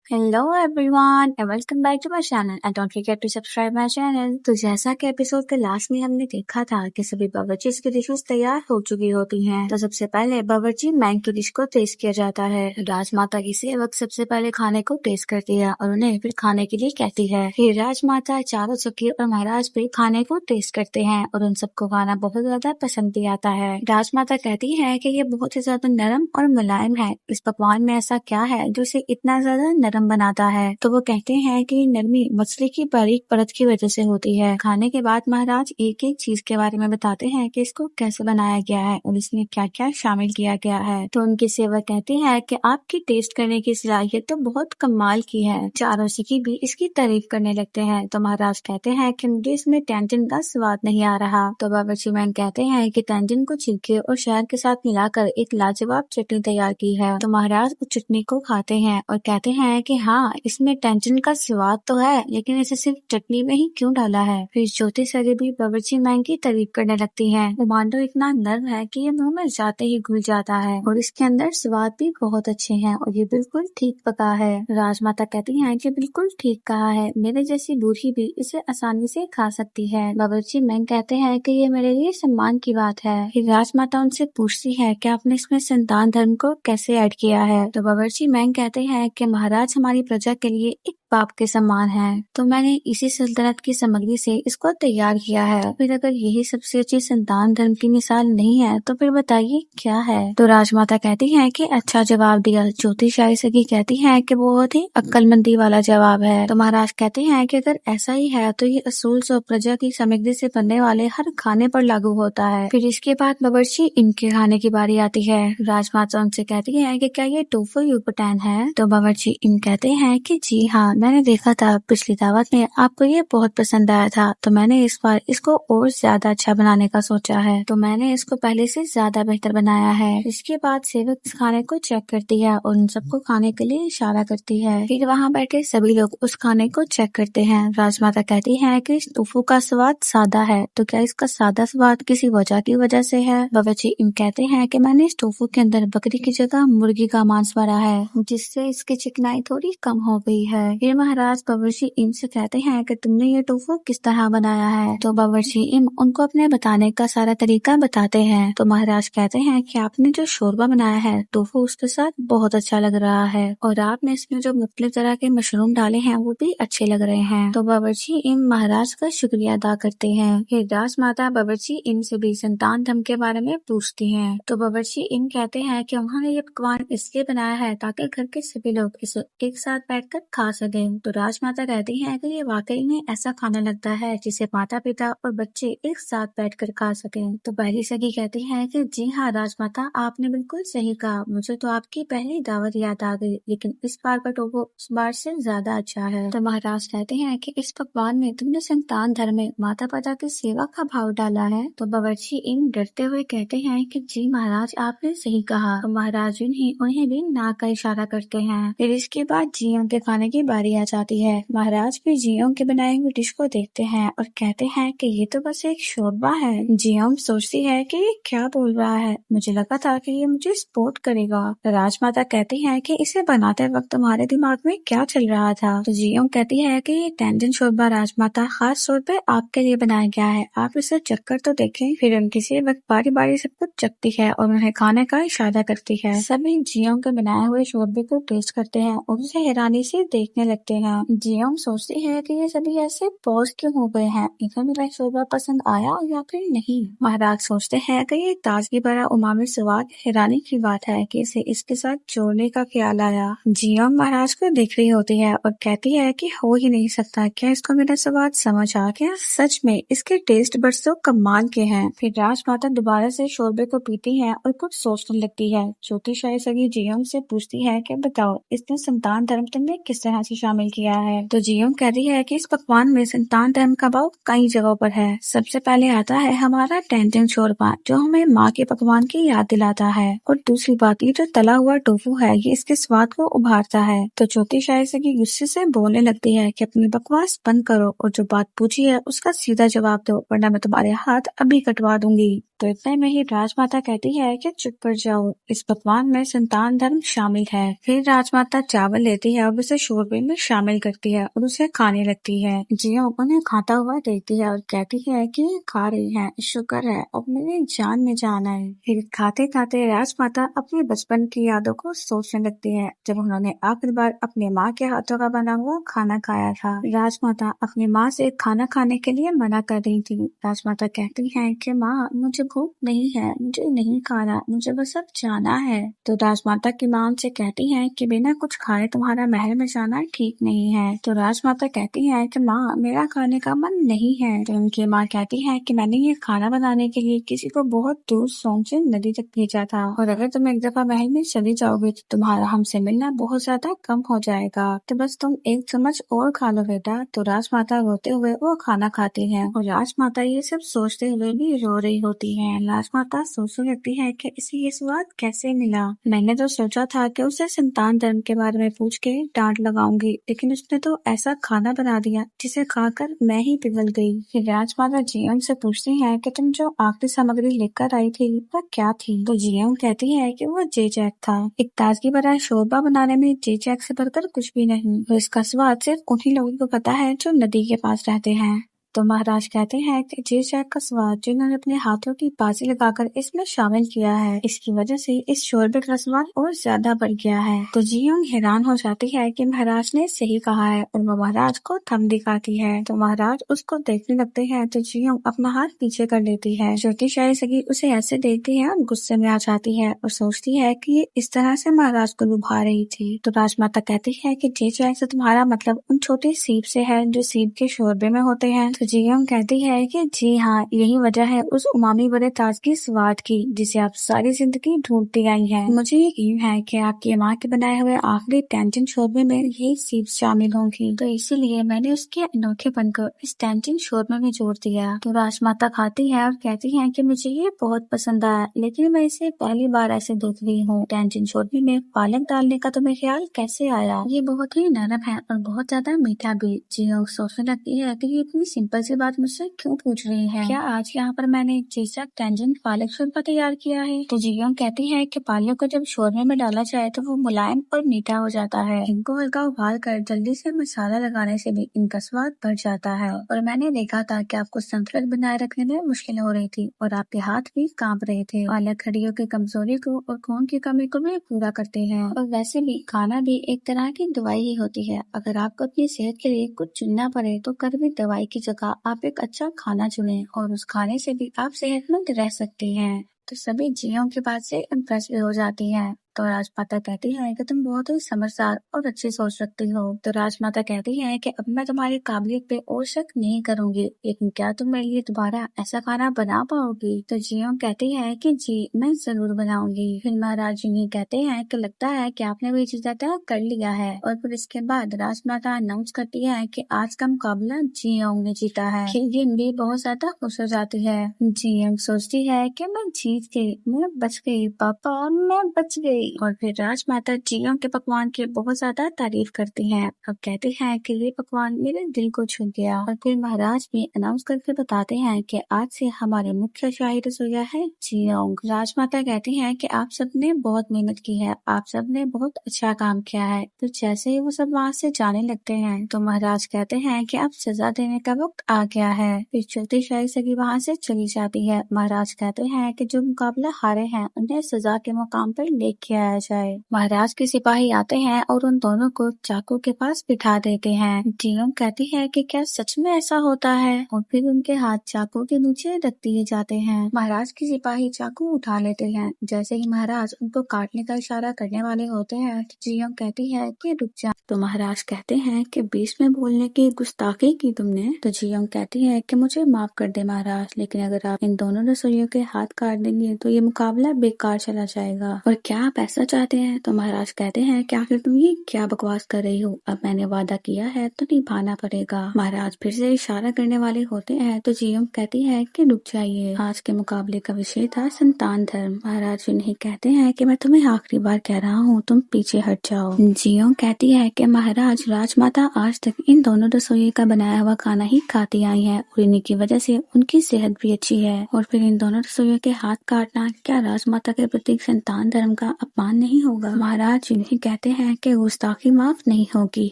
Hello everyone and welcome back to my channel and don't forget to subscribe my channel. तो जैसा कि episode के last में हमने देखा था कि सभी बावर्ची की डिशेस तैयार हो चुकी होती हैं। तो सबसे पहले बावर्ची मैंग की डिश को टेस्ट किया जाता है। राजमाता की सेवक सबसे पहले खाने को टेस्ट करती है और उन्हें फिर खाने के लिए कहती है। फिर राजमाता, चारों सखी और महाराज भी खाने को टेस्ट करते हैं और उन सबको खाना बहुत ज्यादा पसंद भी आता है। राजमाता कहती है कि ये बहुत ही ज्यादा नरम और मुलायम है। इस पकवान में ऐसा क्या है जो इसे इतना ज्यादा नरम बनाता है? तो वो कहते हैं कि नरमी मछली की बारीक परत की वजह से होती है। खाने के बाद महाराज एक एक चीज के बारे में बताते हैं कि इसको कैसे बनाया गया है और इसमें क्या क्या शामिल किया गया है। तो उनकी सेवक कहती है कि आपकी टेस्ट करने की सलाहियत तो बहुत कमाल की है। चारों सिखी भी इसकी तारीफ करने लगते हैं। तो महाराज कहते हैं कि मुझे इसमें टेंजिन का स्वाद नहीं आ रहा। तो बावर्ची मैन कहते हैं कि टेंजिन को छिलके और शहद के साथ मिलाकर एक लाजवाब चटनी तैयार की है। तो महाराज उस चटनी को खाते हैं और कहते हैं कि हाँ, इसमें टेंजिन का स्वाद तो है, लेकिन इसे सिर्फ चटनी में ही क्यों डाला है। फिर ज्योति सगे भी बावर्ची मैन की तारीफ करने लगती हैं। वो मांडो इतना नर्म है कि ये मुंह में जाते ही घुल जाता है और इसके अंदर स्वाद भी बहुत अच्छे हैं और ये बिल्कुल ठीक पका है। राजमाता कहती हैं कि बिल्कुल ठीक कहा है, मेरे जैसी बूढ़ी भी इसे आसानी से खा सकती है। बावर्ची मैन कहते हैं कि ये मेरे लिए सम्मान की बात है। फिर राजमाता उनसे पूछती है कि आपने इसमें संतान धर्म को कैसे ऐड किया है। तो बावर्ची मैन कहते हैं कि महाराज हमारी प्रजा के लिए एक बाप के समान है, तो मैंने इसी सल्तनत की सामग्री से इसको तैयार किया है। फिर अगर यही सबसे अच्छी संतान धर्म की मिसाल नहीं है तो फिर बताइए क्या है। तो राजमाता कहती है कि अच्छा जवाब दिया। ज्योतिषाई सगी कहती है कि बहुत ही अक्लमंदी वाला जवाब है। तो महाराज कहते हैं कि अगर ऐसा ही है तो ये असूल सो प्रजा की सामग्री से बनने वाले हर खाने पर लागू होता है। फिर इसके बाद बावर्ची इनके खाने की बारी आती है। राजमाता उनसे कहती है कि क्या ये टोफू यूपटैन है। तो बावर्ची इन कहते हैं कि जी हाँ, मैंने देखा था पिछली दावत में आपको ये बहुत पसंद आया था, तो मैंने इस बार इसको और ज्यादा अच्छा बनाने का सोचा है। तो मैंने इसको पहले से ज्यादा बेहतर बनाया है। इसके बाद सेवक इस खाने को चेक करती है और उन सबको खाने के लिए इशारा करती है। फिर वहाँ बैठे सभी लोग उस खाने को चेक करते हैं। राजमाता कहती है कि इस टोफू का स्वाद सादा है, तो क्या इसका सादा स्वाद किसी वजह की वजह से है। बावर्ची इन कहते हैं कि मैंने इस टोफू के अंदर बकरी की जगह मुर्गी का मांस भरा है, जिससे इसकी चिकनाई थोड़ी कम हो गई है। फिर महाराज बावर्ची इम से कहते हैं कि तुमने ये टोफू किस तरह बनाया है। तो बावर्ची इम उनको अपने बताने का सारा तरीका बताते हैं। तो महाराज कहते हैं कि आपने जो शोरबा बनाया है टोफू उसके साथ बहुत अच्छा लग रहा है और आपने इसमें जो मुख्तलिफ तरह के मशरूम डाले हैं वो भी अच्छे लग रहे हैं। तो बावर्ची इम महाराज का शुक्रिया अदा करते हैं। फिर राजमाता बावर्ची इम से भी संतान धर्म के बारे में पूछती हैं। तो बावर्ची इम कहते हैं कि उन्होंने ये पकवान इसलिए बनाया है ताकि घर के सभी लोग इसे एक साथ बैठकर खा सकें। तो राजमाता कहती हैं कि ये वाकई में ऐसा खाना लगता है जिसे माता पिता और बच्चे एक साथ बैठकर खा सकें। तो पहली सगी कहती है कि जी हाँ राजमाता, आपने बिल्कुल सही कहा, मुझे तो आपकी पहली दावत याद आ गई, लेकिन इस बार का टोफू उस बार से ज्यादा अच्छा है। तो महाराज कहते हैं कि इस पकवान में तुमने संतान धर्म में माता पिता की सेवा का भाव डाला है। तो बावर्ची इन डरते हुए कहते हैं कि जी महाराज, आपने सही कहा। तो महाराज उन्हें भी नाक का इशारा करते हैं। फिर इसके बाद जियों के खाने की बारी आ जाती है। महाराज भी जियों के बनाए हुए डिश को देखते हैं और कहते हैं कि ये तो बस एक शोरबा है। जियों सोचती है कि ये क्या बोल रहा है, मुझे लगा था कि ये मुझे स्पोर्ट करेगा। राजमाता कहती है कि इसे बनाते वक्त तुम्हारे दिमाग में क्या चल रहा था। तो जियों कहती है कि ये टेंजिन शोरबा राजमाता खास तौर पे आपके लिए बनाया गया है, आप इसे चखकर तो देखें। फिर उनकी सेवक बारी बारी सब कुछ चखती है और उन्हें खाने का इशारा करती है। सभी जियों के बनाए हुए शोरबे को टेस्ट करते हैं और उसे हैरानी से देखने लगते हैं। जियोंग सोचती है कि ये सभी ऐसे पॉज क्यों हो गए हैं, इन्हें मेरा शोरबा पसंद आया या फिर नहीं। महाराज सोचते हैं कि ये ताजगी भरा उमामी स्वाद हैरानी की बात है कि इसे इसके साथ जोड़ने का ख्याल आया। जियोंग महाराज को देख रही होती है और कहती है कि हो ही नहीं सकता, क्या इसको मेरा स्वाद समझ आ गया। सच में इसके टेस्ट बड्स तो कमाल के हैं। फिर राजमाता दोबारा से शोरबे को पीती है और कुछ सोचने लगती है। ज्योतिषाई सगी जियोंग से पूछती है कि बताओ, इसने संतान धर्म तुमने किस तरह से शामिल किया है। तो जियोंग कहती है कि इस पकवान में संतान धर्म का भाव कई जगहों पर है। सबसे पहले आता है हमारा टेंटिन शोरबा, जो हमें माँ के पकवान की याद दिलाता है। और दूसरी बात, ये जो तला हुआ टोफू है, ये इसके स्वाद को उभारता है। तो चौथी शायद गुस्से से बोलने लगती है कि अपनी बकवास बंद करो और जो बात पूछी है उसका सीधा जवाब दो, वरना मैं तुम्हारे हाथ अभी कटवा दूंगी। तो इतने में ही राजमाता कहती है कि चुप कर जाओ, इस पकवान में संतान धर्म शामिल है। फिर राजमाता चावल लेती है और उसे शोरबे में शामिल करती है और उसे खाने लगती है। जियोंग उन्हें खाता हुआ देखती है और कहती है कि खा रही है, शुक्र है, अब मेरी जान में जान है। फिर खाते खाते राजमाता अपने बचपन की यादों को सोचने लगती है, जब उन्होंने आखिरी बार अपने माँ के हाथों का बना हुआ खाना खाया था। राजमाता अपनी माँ से खाना खाने के लिए मना कर रही थी। राजमाता कहती है कि माँ, मुझे भूख नहीं है, मुझे नहीं खाना, मुझे बस अब जाना है। तो राजमाता की माँ उनसे कहती है कि बिना कुछ खाए तुम्हारा महल में जाना ठीक नहीं है। तो राजमाता कहती है कि माँ, मेरा खाने का मन नहीं है। तो उनकी माँ कहती है कि मैंने ये खाना बनाने के लिए किसी को बहुत दूर सोंग से नदी तक भेजा था, और अगर तुम एक दफा महल में चली जाओगे तो तुम्हारा हमसे मिलना बहुत ज्यादा कम हो जाएगा, तो बस तुम एक चम्मच और खा लो बेटा। तो राजमाता रोते हुए वो खाना खाती है और राजमाता ये सब सोचते हुए भी रो रही होती है। राजमाता सोचने लगती है कि इसे ये स्वाद कैसे मिला। मैंने तो सोचा था कि उसे संतान धर्म के बारे में पूछ के डांट लगाऊंगी, लेकिन उसने तो ऐसा खाना बना दिया जिसे खाकर मैं ही पिघल गई। फिर राजमाता जियोंग से पूछती है कि तुम जो आखिरी सामग्री लेकर आई थी वह क्या थी। तो जियोंग कहती है कि वो जेजैक था। एक ताजगी भरा शोरबा बनाने में जेजैक से बढ़कर कुछ भी नहीं, और इसका स्वाद सिर्फ उन्हीं लोगों को पता है जो नदी के पास रहते हैं। तो महाराज कहते हैं कि जेजैक का स्वाद जिन्होंने अपने हाथों की बाजी लगाकर इसमें शामिल किया है, इसकी वजह से इस शोरबे का स्वाद और ज्यादा बढ़ गया है। तो जियोंग हैरान हो जाती है कि महाराज ने सही कहा है, और वो महाराज को थम दिखाती है। तो महाराज उसको देखने लगते हैं। तो जियोंग अपना हाथ पीछे कर लेती है। छोटी शाही उसे ऐसे देखती है और गुस्से में आ जाती है और सोचती है कि ये इस तरह से महाराज को लुभा रही थी। तो राजमाता कहती है कि जेजैक से तुम्हारा मतलब उन छोटे सीप से है जो सीप के शोरबे में होते हैं। तो जियोंग कहती है कि जी हाँ, यही वजह है उस उमामी भरे ताजगी स्वाद की जिसे आप सारी जिंदगी ढूंढती आई हैं। मुझे यकीन है कि आपकी माँ के बनाए हुए आखिरी टेंटिन शोरबे में यही सीप शामिल होंगी, तो इसीलिए मैंने उसके अनोखेपन को इस टेंटिन शोरबे में जोड़ दिया। तो राजमाता खाती है और कहती है कि मुझे ये बहुत पसंद आया, लेकिन मैं इसे पहली बार ऐसे देख रही हूँ। टेंटिन शोरबे में पालक डालने का तुम्हें ख्याल कैसे आया? ये बहुत ही नरम है और बहुत ज्यादा मीठा भी। जियोंग सोचने लगती है कि ये इतनी सिंपल सी बात मुझसे क्यों पूछ रही है? क्या आज यहाँ पर मैंने जेजैक टेंजिन पालक शोरबा तैयार किया है? तो जियोंग कहती है कि पालक को जब शोरबे में डाला जाए तो वो मुलायम और मीठा हो जाता है। इनको हल्का उबाल कर जल्दी से मसाला लगाने से भी इनका स्वाद बढ़ जाता है। और मैंने देखा था कि आपको संतुलन बनाए रखने में मुश्किल हो रही थी और आपके हाथ भी कांप रहे थे। पालक हड्डियों की कमजोरी को और खून की कमी को भी पूरा करते हैं, और वैसे भी खाना भी एक तरह की दवाई ही होती है। अगर आपको अपनी सेहत के लिए कुछ चुनना पड़े तो कभी दवाई की जगह आप एक अच्छा खाना चुनें, और उस खाने से भी आप सेहतमंद रह सकते हैं। तो सभी जियोंग की बात से इम्प्रेस भी हो जाती हैं। तो राजमाता कहती है कि तुम बहुत ही समझदार और अच्छी सोच रखती हो। तो राजमाता कहती है कि अब मैं तुम्हारी काबिलियत पे और शक नहीं करूंगी, लेकिन क्या तुम मेरे लिए दोबारा ऐसा खाना बना पाओगी? तो जियोंग कहती है कि जी, मैं जरूर बनाऊंगी। फिर महाराज जी कहते हैं कि लगता है कि आपने वही चीज तय कर लिया है। और फिर इसके बाद राजमाता अनाउंस करती है कि आज का मुकाबला जियोंग ने जीता है। खिलजिन भी बहुत ज्यादा खुश हो जाती है। जियोंग सोचती है कि मैं जीत गई, मैं बच गई पापा, मैं बच गई। और फिर राजमाता जियोंग के पकवान की बहुत ज्यादा तारीफ करती हैं और कहती हैं कि ये पकवान मेरे दिल को छू गया। और फिर महाराज भी अनाउंस करके बताते हैं कि आज से हमारे मुख्य शाही रसोइया है जियोंग। राजमाता कहती हैं कि आप सबने बहुत मेहनत की है, आप सबने बहुत अच्छा काम किया है। तो जैसे ही वो सब वहाँ से जाने लगते हैं तो महाराज कहते हैं कि अब सजा देने का वक्त आ गया है। फिर छोटी शाही सगी वहाँ से चली जाती है। महाराज कहते हैं कि जो मुकाबला हारे हैं उन्हें सजा के मुकाम पर लेके आया जाए। महाराज के सिपाही आते हैं और उन दोनों को चाकू के पास बिठा देते हैं। जियोंग कहती है कि क्या सच में ऐसा होता है, और फिर उनके हाथ चाकू के नीचे रख दिए जाते हैं। महाराज के सिपाही चाकू उठा लेते हैं। जैसे ही महाराज उनको काटने का इशारा करने वाले होते हैं तो जियोंग कहती है कि रुक जा। तो महाराज कहते हैं कि बीच में बोलने की गुस्ताखी की तुमने। तो जियोंग कहती है कि मुझे माफ कर दे महाराज, लेकिन अगर आप इन दोनों रसोइयों के हाथ काट देंगे तो ये मुकाबला बेकार चला जाएगा। और क्या आप पैसा चाहते हैं। तो महाराज कहते हैं कि आखिर तुम ये क्या बकवास कर रही हो, अब मैंने वादा किया है तो निभाना पड़ेगा। महाराज फिर से इशारा करने वाले होते हैं तो जियोंग कहती है कि रुक जाइए, आज के मुकाबले का विषय था संतान धर्म। महाराज उन्हें कहते हैं कि मैं तुम्हें आखिरी बार कह रहा हूँ, तुम पीछे हट जाओ। जियोंग कहती है कि महाराज, राजमाता आज तक इन दोनों रसोइयों का बनाया हुआ खाना ही खाती आई है और इन्हीं की वजह से उनकी सेहत भी अच्छी है, और फिर इन दोनों रसोइयों के हाथ काटना क्या राजमाता के प्रति संतान धर्म का अपमान नहीं होगा। महाराज उन्हें कहते हैं कि गुस्ताखी माफ नहीं होगी,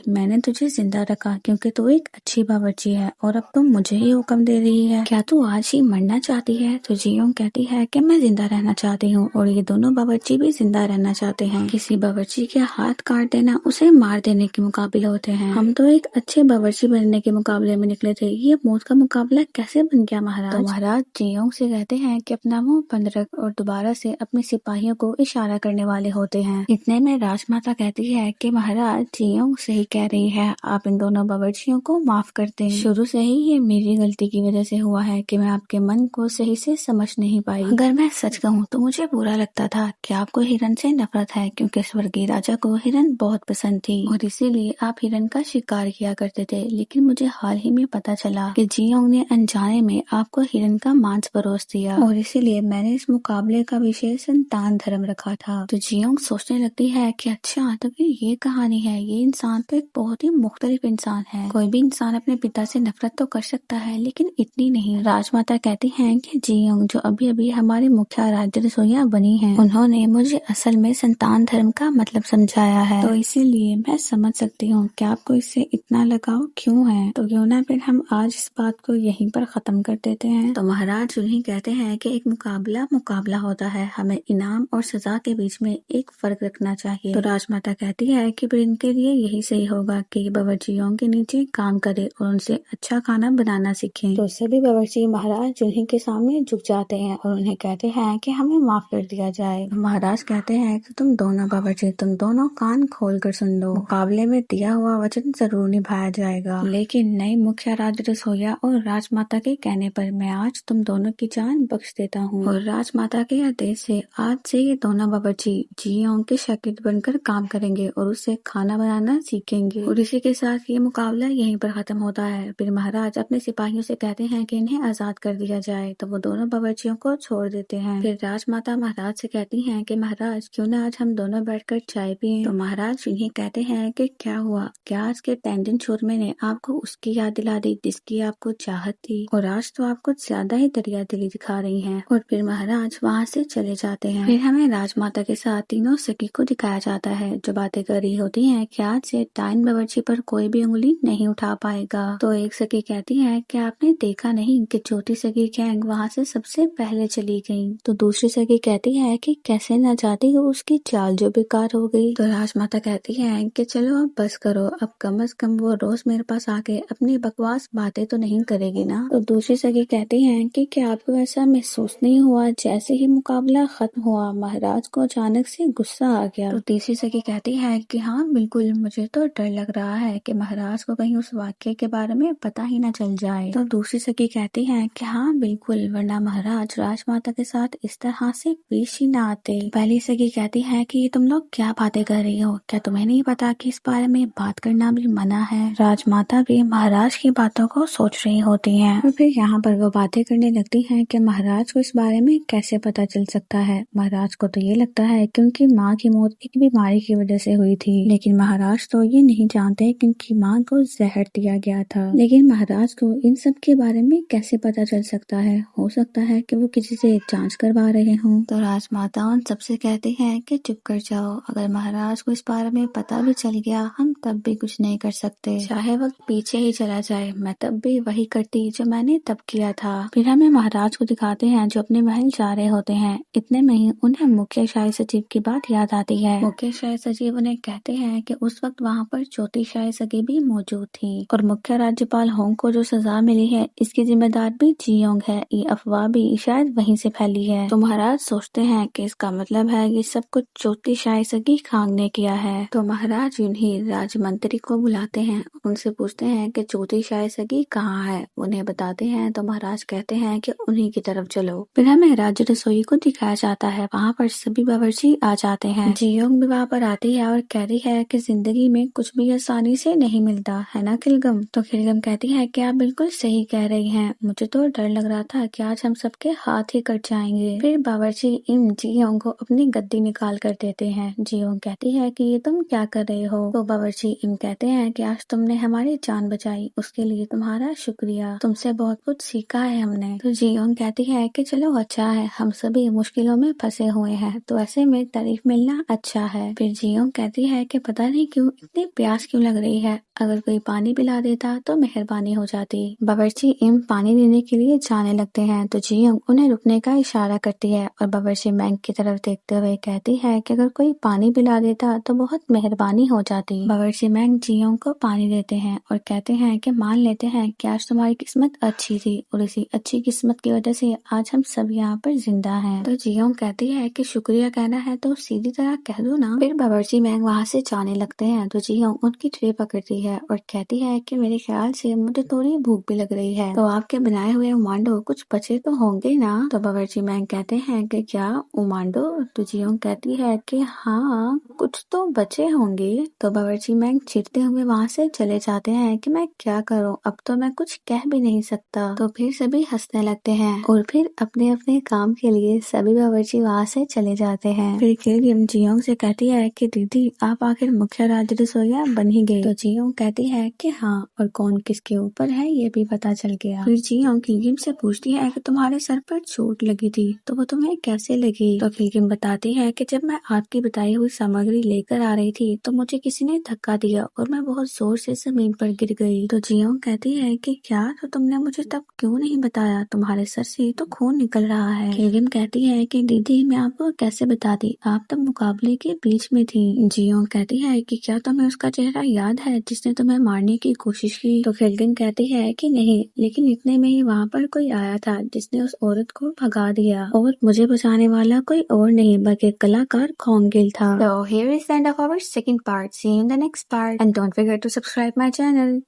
मैंने तुझे जिंदा रखा क्योंकि तू एक अच्छी बावर्ची है और अब तुम मुझे ही हुक्म दे रही है, क्या तू आज ही मरना चाहती है। तो जियोंग कहती है कि मैं जिंदा रहना चाहती हूँ और ये दोनों बावर्ची भी जिंदा रहना चाहते हैं। किसी बावर्ची के हाथ काट देना उसे मार देने के मुकाबले होते हैं, हम तो एक अच्छे बावर्ची बनने के मुकाबले में निकले थे, ये मौत का मुकाबला कैसे बन गया महाराज। तो महाराज जियोंग से कहते हैं कि अपना मुंह बंद रख और दोबारा से अपने सिपाहियों को इशारा करने वाले होते हैं। इतने में राजमाता कहती है कि महाराज जियोंग सही कह रही है, आप इन दोनों बावर्चियों को माफ कर दें, शुरू से ही ये मेरी गलती की वजह से हुआ है कि मैं आपके मन को सही से समझ नहीं पाई। अगर मैं सच कहूँ तो मुझे बुरा लगता था कि आपको हिरन से नफरत है क्योंकि स्वर्गीय राजा को हिरन बहुत पसंद थी और इसीलिए आप हिरन का शिकार किया करते थे, लेकिन मुझे हाल ही में पता चला कि जियोंग ने अनजाने में आपको हिरन का मांस परोस दिया और इसीलिए मैंने इस मुकाबले का विषय संतान धर्म रखा था। तो जियोंग सोचने लगती है कि अच्छा तो फिर ये कहानी है, ये इंसान तो एक बहुत ही मुख्तलिफ इंसान है, कोई भी इंसान अपने पिता से नफरत तो कर सकता है लेकिन इतनी नहीं। राजमाता कहती हैं कि जियोंग जो अभी अभी हमारे मुख्य राज्य रसोइया बनी हैं, उन्होंने मुझे असल में संतान धर्म का मतलब समझाया है, तो इसीलिए मैं समझ सकती हूँ कि आपको इससे इतना लगाव क्यों है। तो क्यों ना फिर हम आज इस बात को यहीं पर खत्म कर देते हैं। तो महाराज उन्हें कहते हैं कि एक मुकाबला होता है, हमें इनाम और सजा के बीच में एक फर्क रखना चाहिए। तो राजमाता कहती है कि फिर इनके लिए यही सही होगा कि बावर्चियों के नीचे काम करे और उनसे अच्छा खाना बनाना सीखें। तो सभी बावर्ची महाराज उन्हीं के सामने झुक जाते हैं और उन्हें कहते हैं कि हमें माफ कर दिया जाए। महाराज कहते हैं कि तुम दोनों बावर्ची, तुम दोनों कान खोल कर सुन लो, मुकाबले में दिया हुआ वचन जरूर निभाया जाएगा, लेकिन नए मुख्य राज रसोइया और राजमाता के कहने पर मैं आज तुम दोनों की जान बख्श देता हूँ और राजमाता के आदेश से आज से ये दोनों बावर्ची जियोंग के शागिर्द बनकर काम करेंगे और उससे खाना बनाना सीखेंगे। और इसी के साथ ये मुकाबला यहीं पर खत्म होता है। फिर महाराज अपने सिपाहियों से कहते हैं कि इन्हें आजाद कर दिया जाए, तो वो दोनों बावर्चियों को छोड़ देते हैं। फिर राजमाता महाराज से कहती हैं कि महाराज क्यों ना आज हम दोनों बैठकर चाय पिएं। तो महाराज इन्हें कहते हैं कि क्या हुआ, क्या आज के तेंजिन सुरमे ने आपको उसकी याद दिला दी जिसकी आपको चाहत थी, और आज तो आप कुछ ज्यादा ही दरिया दिली दिखा रही हैं। और फिर महाराज वहाँ से चले जाते हैं। फिर हमें राजमाता के साथ तीनों सखी को दिखाया जाता है जो बातें कर रही होती हैं कि आज से टाइन बावर्ची पर कोई भी उंगली नहीं उठा पाएगा। तो एक सखी कहती है कि आपने देखा नहीं कि छोटी सखी गैंग वहाँ से सबसे पहले चली गई। तो दूसरी सखी कहती है कि कैसे न जाती हो उसकी चाल जो बेकार हो गई। तो राजमाता कहती है कि चलो अब बस करो, अब कम से कम वो रोज मेरे पास आके अपनी बकवास बातें तो नहीं करेगी ना। तो दूसरी सखी कहती है कि क्या आपको ऐसा महसूस नहीं हुआ जैसे ही मुकाबला खत्म हुआ महाराज को अचानक से गुस्सा आ गया। तो तीसरी सखी कहती है कि हाँ बिल्कुल, मुझे तो डर लग रहा है कि महाराज को कहीं उस वाक्य के बारे में पता ही ना चल जाए। तो दूसरी सखी कहती है कि हाँ बिल्कुल, वरना महाराज राजमाता के साथ इस तरह से पेश ही ना आते। पहली सखी कहती है कि तुम लोग क्या बातें कर रही हो, क्या तुम्हें नहीं पता कि इस बारे में बात करना भी मना है। राजमाता भी महाराज की बातों को सोच रही होती है और फिर यहाँ पर वो बातें करने लगती है कि महाराज को इस बारे में कैसे पता चल सकता है। महाराज को तो ये लगता है क्योंकि माँ की मौत एक बीमारी की वजह से हुई थी, लेकिन महाराज तो ये नहीं जानते क्योंकि माँ को जहर दिया गया था। लेकिन महाराज को इन सब के बारे में कैसे पता चल सकता है, हो सकता है कि वो किसी से जांच करवा रहे हों। तो राजमाता उन सबसे कहते हैं कि चुप कर जाओ, अगर महाराज को इस बारे में पता भी चल गया हम तब भी कुछ नहीं कर सकते, चाहे वक्त पीछे ही चला जाए मैं तब भी वही करती जो मैंने तब किया था। फिर हमें महाराज को दिखाते हैं जो अपने महल जा रहे होते हैं। इतने में ही उन्हें मुख्य शाही सचिव की बात याद आती है। मुख्य शाही सचिव उन्हें कहते हैं कि उस वक्त वहाँ पर छोटी शाही सचिव भी मौजूद थी और मुख्य राज्यपाल होंग को जो सजा मिली है इसकी जिम्मेदार भी जियोंग है। ये अफवाह भी शायद वहीं से फैली है। तो महाराज सोचते हैं कि इसका मतलब है ये सब कुछ छोटी शाही सगी खांग ने किया है। तो महाराज उन्हीं राजमंत्री को बुलाते हैं, उनसे पूछते हैं कि छोटी शाही सगी कहाँ है। उन्हें बताते हैं तो महाराज कहते हैं कि उन्हीं की तरफ चलो। फिर हमें राज्य रसोई को दिखाया जाता है, वहाँ पर सभी बावर्ची बावर्ची आ जाते हैं। जियोंग भी वहाँ पर आती है और कहती है कि जिंदगी में कुछ भी आसानी से नहीं मिलता है ना खिलगम। तो खिलगम कहती है कि आप बिल्कुल सही कह रही हैं, मुझे तो डर लग रहा था कि आज हम सबके हाथ ही कट जाएंगे। फिर बावर्ची इन जियोंग को अपनी गद्दी निकाल कर देते हैं। जियोंग कहती है कि ये तुम क्या कर रहे हो। तो बावर्ची इन कहते हैं कि आज तुमने हमारी जान बचाई, उसके लिए तुम्हारा शुक्रिया, तुमसे बहुत कुछ सीखा है हमने। तो जियोंग कहती है कि चलो अच्छा है, हम सभी मुश्किलों में फंसे हुए हैं तो ऐसे में तारीफ मिलना अच्छा है। फिर जियोंग कहती है कि पता नहीं क्यों इतनी प्यास क्यों लग रही है, अगर कोई पानी पिला देता तो मेहरबानी हो जाती। बावर्ची इम पानी लेने के लिए जाने लगते हैं तो जियोंग उन्हें रुकने का इशारा करती है और बावर्ची मैंग की तरफ देखते हुए कहती है कि अगर कोई पानी पिला देता तो बहुत मेहरबानी हो जाती। बावर्ची मैंग जियोंग को पानी देते हैं और कहते हैं कि मान लेते हैं कि आज तुम्हारी किस्मत अच्छी थी और इसी अच्छी किस्मत की वजह से आज हम सब यहाँ पर जिंदा हैं। तो जियोंग कहती है कि शुक्रिया कहना है तो सीधी तरह कह दो ना। फिर बावर्ची मैंग वहाँ से जाने लगते हैं तो जियोंग उनकी ट्रे पकड़ती है और कहती है कि मेरे ख्याल से मुझे थोड़ी भूख भी लग रही है, तो आपके बनाए हुए उमांडो कुछ बचे तो होंगे ना। तो बावर्ची मैंग कहते हैं कि क्या उमांडो। तो जियोंग कहती है कि हाँ कुछ तो बचे होंगे। तो बावर्ची मैंग चिढ़ते हुए वहाँ से चले जाते हैं कि मैं क्या करूँ, अब तो मैं कुछ कह भी नहीं सकता। तो फिर सभी हंसने लगते हैं और फिर अपने अपने काम के लिए सभी बावर्ची वहाँ से चले जाते हैं। फिर खिलगिम जियोंग से कहती है कि दीदी आप आखिर मुख्य राज रसोइया बन ही गए। तो जियोंग कहती है कि हाँ, और कौन किसके ऊपर है ये भी पता चल गया। फिर जियोंग खिलगिम से पूछती है कि तुम्हारे सर पर चोट लगी थी तो वो तुम्हें कैसे लगी। तो खिलगिम बताती है कि जब मैं आपकी बताई हुई सामग्री लेकर आ रही थी तो मुझे किसी ने धक्का दिया और मैं बहुत जोर से जमीन पर गिर गई। तो जियोंग कहती है कि क्या, तो तुमने मुझे तब क्यों नहीं बताया, तुम्हारे सर से तो खून निकल रहा है। खिलगिम कहती है कि दीदी मैं आपको कैसे बताती, आप तब मुकाबले के बीच में थी। जियोंग कहती है कि क्या तुम्हें उसका चेहरा याद है जिसने तुम्हें मारने की कोशिश की। तो खिलगिम कहती है कि नहीं, लेकिन इतने में ही वहाँ पर कोई आया था जिसने उस औरत को भगा दिया और मुझे बचाने वाला कोई और नहीं बल्कि कलाकार खोंगिल था। So here is the end of our second part. See you in the next part and don't forget to subscribe my channel.